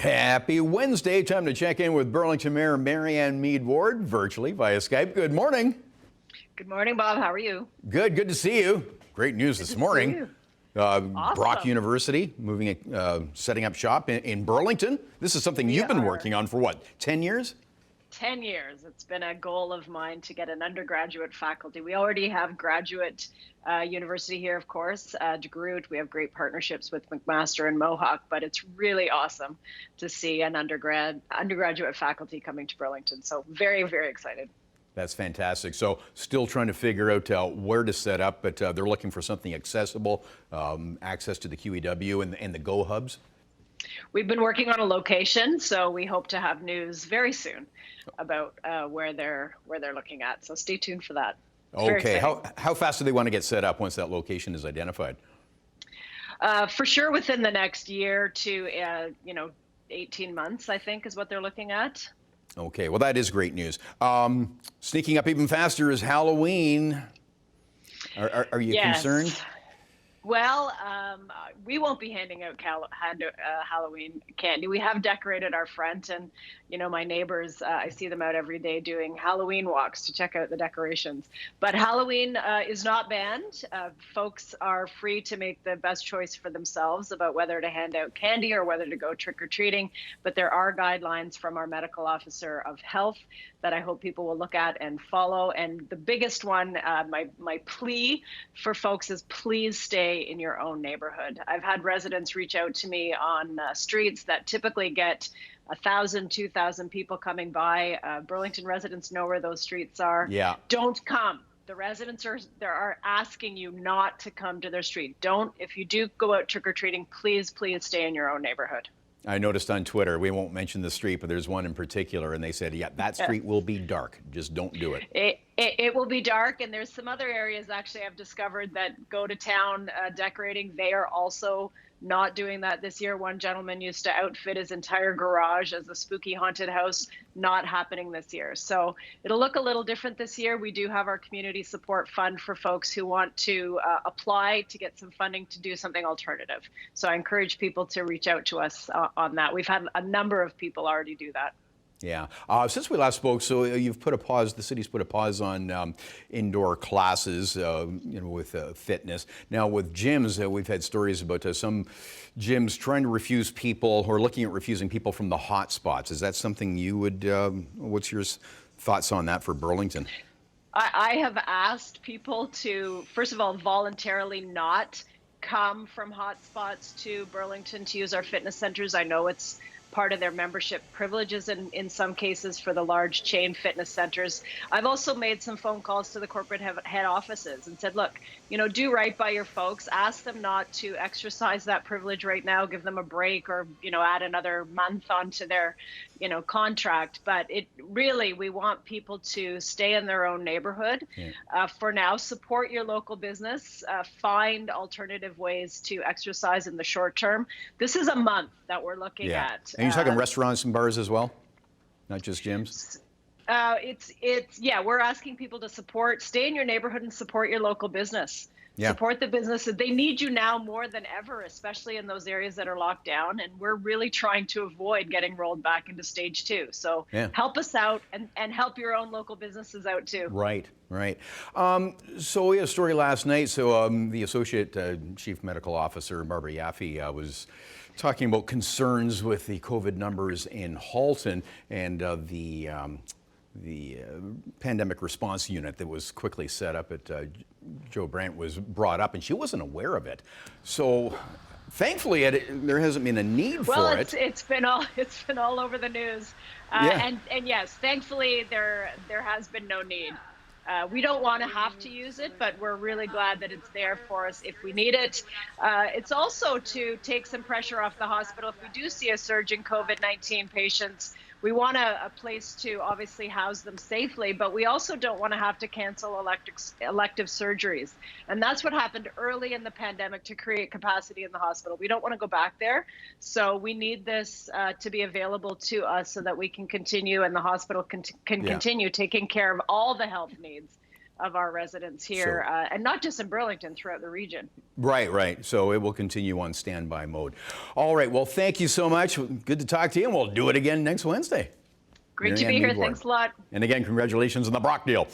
Happy Wednesday. Time to check in with Burlington Mayor Marianne Meed Ward virtually via Skype. Good morning. Good morning, Bob. How are you? Good to see you. Great news this morning. Awesome. Brock University setting up shop in Burlington. This is something you've been working on for what, 10 years? 10 years. It's been a goal of mine to get an undergraduate faculty. We already have graduate university here, of course, DeGroote. We have great partnerships with McMaster and Mohawk, but it's really awesome to see an undergraduate faculty coming to Burlington. So very, very excited. That's fantastic. So still trying to figure out where to set up, but they're looking for something accessible, access to the QEW and the Go hubs. We've been working on a location, so we hope to have news very soon about where they're looking at. So stay tuned for that. Okay. How fast do they want to get set up once that location is identified? For sure, within the next year to 18 months, I think, is what they're looking at. Okay. Well, that is great news. Sneaking up even faster is Halloween. Are you concerned? Well, we won't be handing out Halloween candy. We have decorated our front, and my neighbors, I see them out every day doing Halloween walks to check out the decorations. But Halloween is not banned. Folks are free to make the best choice for themselves about whether to hand out candy or whether to go trick-or-treating. But there are guidelines from our medical officer of health that I hope people will look at and follow. And the biggest one, my plea for folks is please stay in your own neighborhood. I've had residents reach out to me on streets that typically get 1,000, 2,000 people coming by. Burlington residents know where those streets are. Yeah. Don't come. The residents are asking you not to come to their street. If you do go out trick-or-treating, please stay in your own neighborhood. I noticed on Twitter, we won't mention the street, but there's one in particular, and they said, yeah, that street will be dark. Just don't do it. It will be dark, and there's some other areas actually I've discovered that go to town decorating. They are also not doing that this year. One gentleman used to outfit his entire garage as a spooky haunted house. Not happening this year. So it'll look a little different this year. We do have our community support fund for folks who want to apply to get some funding to do something alternative. So I encourage people to reach out to us on that. We've had a number of people already do that. Yeah. Since we last spoke, so you've put a pause, the city's put a pause on indoor classes, with fitness. Now with gyms, we've had stories about some gyms trying to refuse people or looking at refusing people from the hot spots. Is that something you would, what's your thoughts on that for Burlington? I have asked people to, first of all, voluntarily not come from hot spots to Burlington to use our fitness centers. I know it's part of their membership privileges in some cases for the large chain fitness centers. I've also made some phone calls to the corporate head offices and said, look, do right by your folks. Ask them not to exercise that privilege right now. Give them a break or, add another month onto their, contract. But we want people to stay in their own neighborhood. Yeah. For now, support your local business. Find alternative ways to exercise in the short term. This is a month that we're looking at. And you're talking restaurants and bars as well, not just gyms? We're asking people to stay in your neighborhood and support your local business. Yeah. Support the businesses. They need you now more than ever, especially in those areas that are locked down. And we're really trying to avoid getting rolled back into stage 2. So help us out and help your own local businesses out too. Right. So we had a story last night. So the Associate Chief Medical Officer, Barbara Yaffe, was talking about concerns with the COVID numbers in Halton and the pandemic response unit that was quickly set up at Joe Brandt was brought up, and she wasn't aware of it. So thankfully, there hasn't been a need for it. Well, it's been all over the news, and yes, thankfully there has been no need. We don't want to have to use it, but we're really glad that it's there for us if we need it. It's also to take some pressure off the hospital. If we do see a surge in COVID-19 patients, we want a place to obviously house them safely, but we also don't want to have to cancel elective surgeries. And that's what happened early in the pandemic to create capacity in the hospital. We don't want to go back there. So we need this to be available to us so that we can continue and the hospital can continue taking care of all the health needs of our residents here, and not just in Burlington, throughout the region. Right. So it will continue on standby mode. All right. Well, thank you so much. Good to talk to you, and we'll do it again next Wednesday. Great to be Marianne here. Meed Ward. Thanks a lot. And again, congratulations on the Brock deal.